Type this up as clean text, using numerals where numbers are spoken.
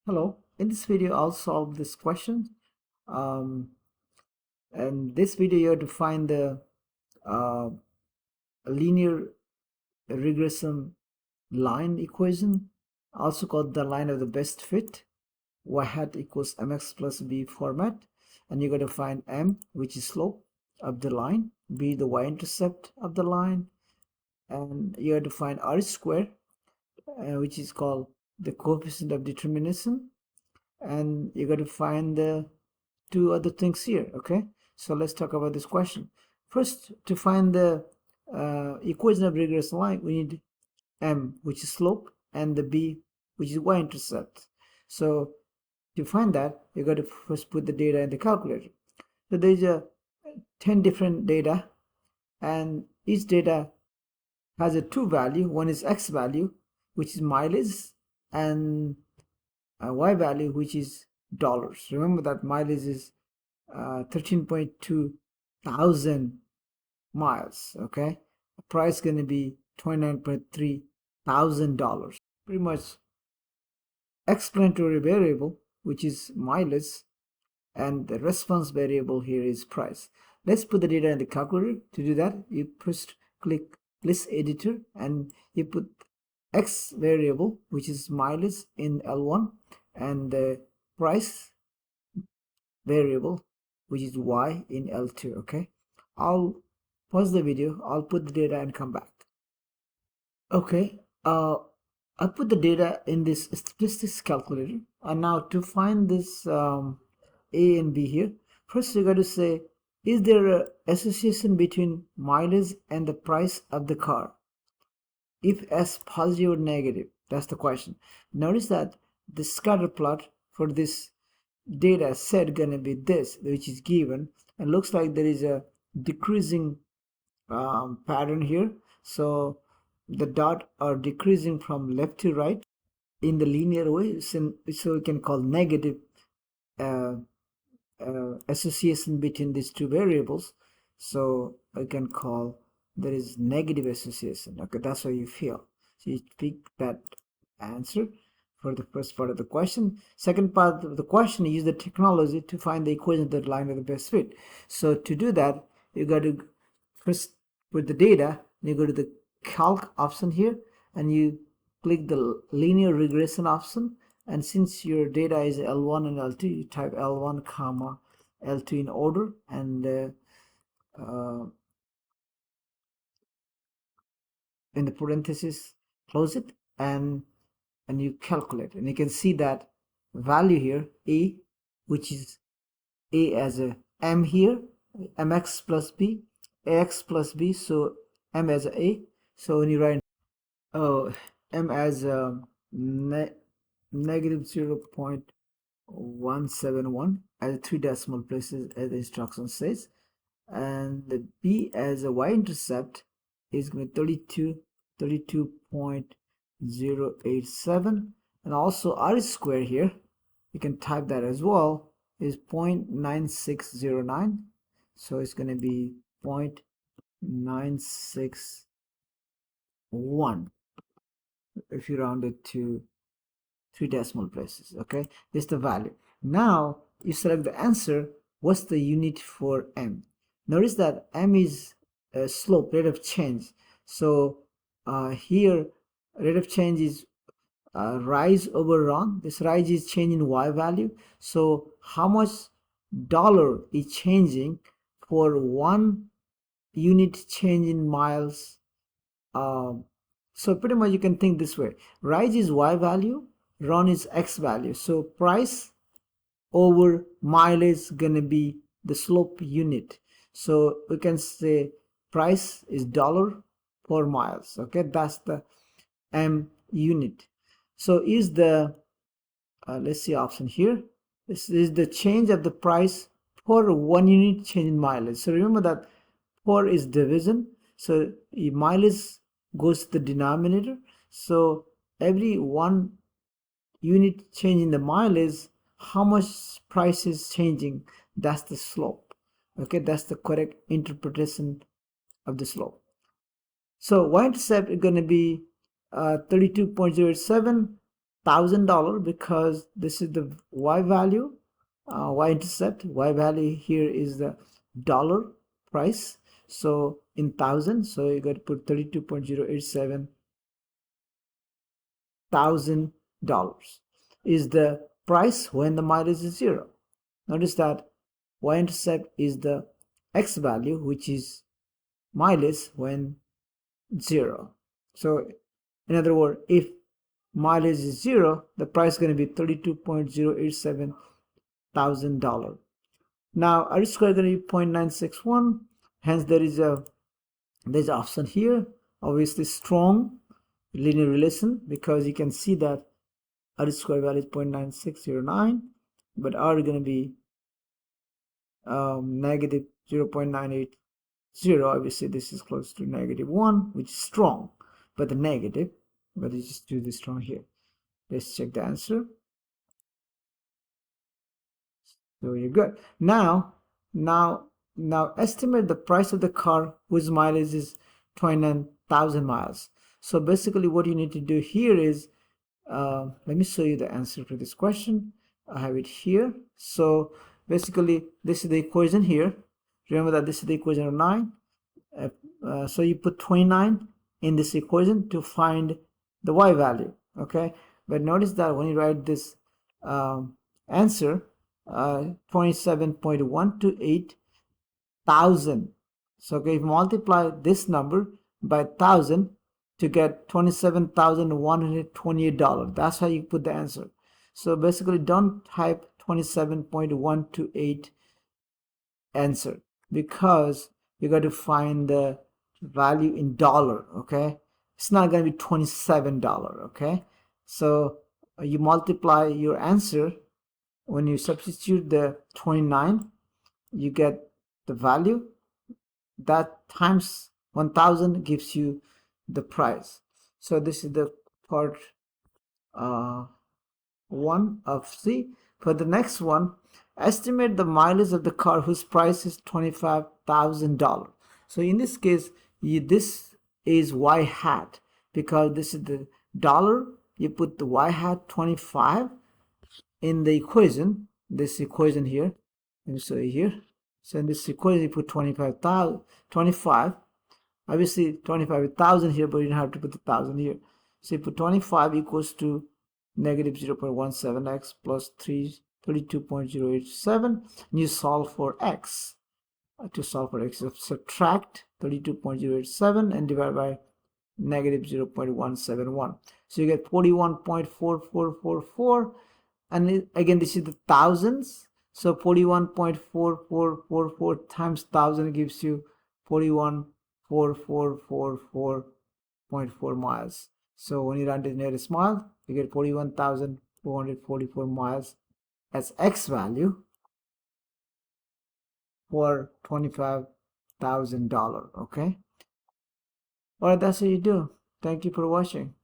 Hello, in this video I'll solve this question. Um, and this video you have to find the uh, linear regression line equation, also called the line of the best fit, y hat equals mx plus b format, and you got to find m, which is slope of the line, b the y-intercept of the line, and you have to find r square, which is called the coefficient of determinism, and you got to find the two other things here. Okay, so let's talk about this question. First, to find the equation of regression line, we need m, which is slope, and the b, which is y-intercept. So to find that, you got to first put the data in the calculator. So there's a 10 different data, and each data has a two value. One is x value, which is mileage, and a y value, which is dollars. Remember that mileage is 13.2 thousand miles. Okay, the price going to be $29.3 thousand. Pretty much explanatory variable, which is mileage, and the response variable here is price. Let's put the data in the calculator. To do that, you first click list editor and you put x variable, which is mileage, in L1, and the price variable, which is y, in L2. Okay, I'll pause the video, I'll put the data and come back. Okay, I put the data in this statistics calculator, and now to find this a and b here, first you got to say, is there a association between mileage and the price of the car? If s positive or negative, that's the question. Notice that the scatter plot for this data set gonna be this, which is given, and looks like there is a decreasing pattern here. So the dot are decreasing from left to right in the linear way, so we can call negative uh, association between these two variables. So I can call there is negative association. Okay, that's how you feel. So you pick that answer for the first part of the question. Second part of the question, use the technology to find the equation that line of the best fit. So to do that, you got to first put the data, you go to the calc option here, and you click the linear regression option, and since your data is L1 and L2, you type L1 comma L2 in order, and in the parenthesis close it, and you calculate, and you can see that value here, a, which is a as a m here, mx plus b, ax plus b, so m as a. So when you write m as negative 0.171 as 3 decimal places, as the instruction says, and the b as a y-intercept is going to be 32.087, and also r square here, you can type that as well, is 0.9609, so it's going to be 0.961 if you round it to 3 decimal places. Okay, this is the value. Now you select the answer. What's the unit for m? Notice that m is a slope, rate of change. So here rate of change is rise over run. This rise is change in y value. So how much dollar is changing for 1 unit change in miles? So pretty much you can think this way. Rise is y value, run is x value. So price over mileage gonna be the slope unit. So we can say price is dollar per miles. Okay, that's the m unit. So is the let's see option here. This is the change of the price per 1 unit change in mileage. So remember that per is division. So mileage goes to the denominator. So every 1 unit change in the mileage, how much price is changing, that's the slope. Okay, that's the correct interpretation of the slope. So y-intercept is going to be 32.07, $1,000 because this is the y value, y-intercept. Y value here is the dollar price, so in thousand, so you got to put $32.087,000 is the price when the mileage is 0. Notice that y-intercept is the x value, which is mileage when 0. So in other words, if mileage is 0, the price is going to be $32.087,000. Now R square is going to be 0.961, hence there's an option here, obviously strong linear relation, because you can see that R square value is 0.9609, but R is going to be negative 0.980. Obviously this is close to -1, which is strong, but the negative, but it's just do this strong here. Let's check the answer. So you're good. Now estimate the price of the car whose mileage is 29,000 miles. So basically what you need to do here is, let me show you the answer to this question. I have it here. So basically this is the equation here. Remember that this is the equation of 9. So you put 29 in this equation to find the y value, okay? But notice that when you write this answer, 27.128 thousand. So okay, if you multiply this number by 1,000 to get $27,128. That's how you put the answer. So basically don't type 27.128 answer, because you got to find the value in dollar, okay? It's not going to be $27, okay? So you multiply your answer. When you substitute the 29, you get the value that times 1,000 gives you the price. So this is the part 1 of C. For the next one, estimate the mileage of the car whose price is $25,000. So in this case, this is y hat, because this is the dollar. You put the y hat 25 in the equation, this equation here. Let me show you here. So in this equation, you put 25,000, 25. Obviously 25,000 here, but you don't have to put the 1,000 here. So you put 25 equals to negative 0.17x plus 32.087. And you solve for x. To solve for x, subtract 32.087 and divide by negative 0.171. So you get 41.4444. And again, this is the thousands. So 41.4444 times 1,000 gives you 41,444.4 miles. So when you run to the nearest mile, you get 41,444 miles as x value for $25,000. Okay. All right, that's what you do. Thank you for watching.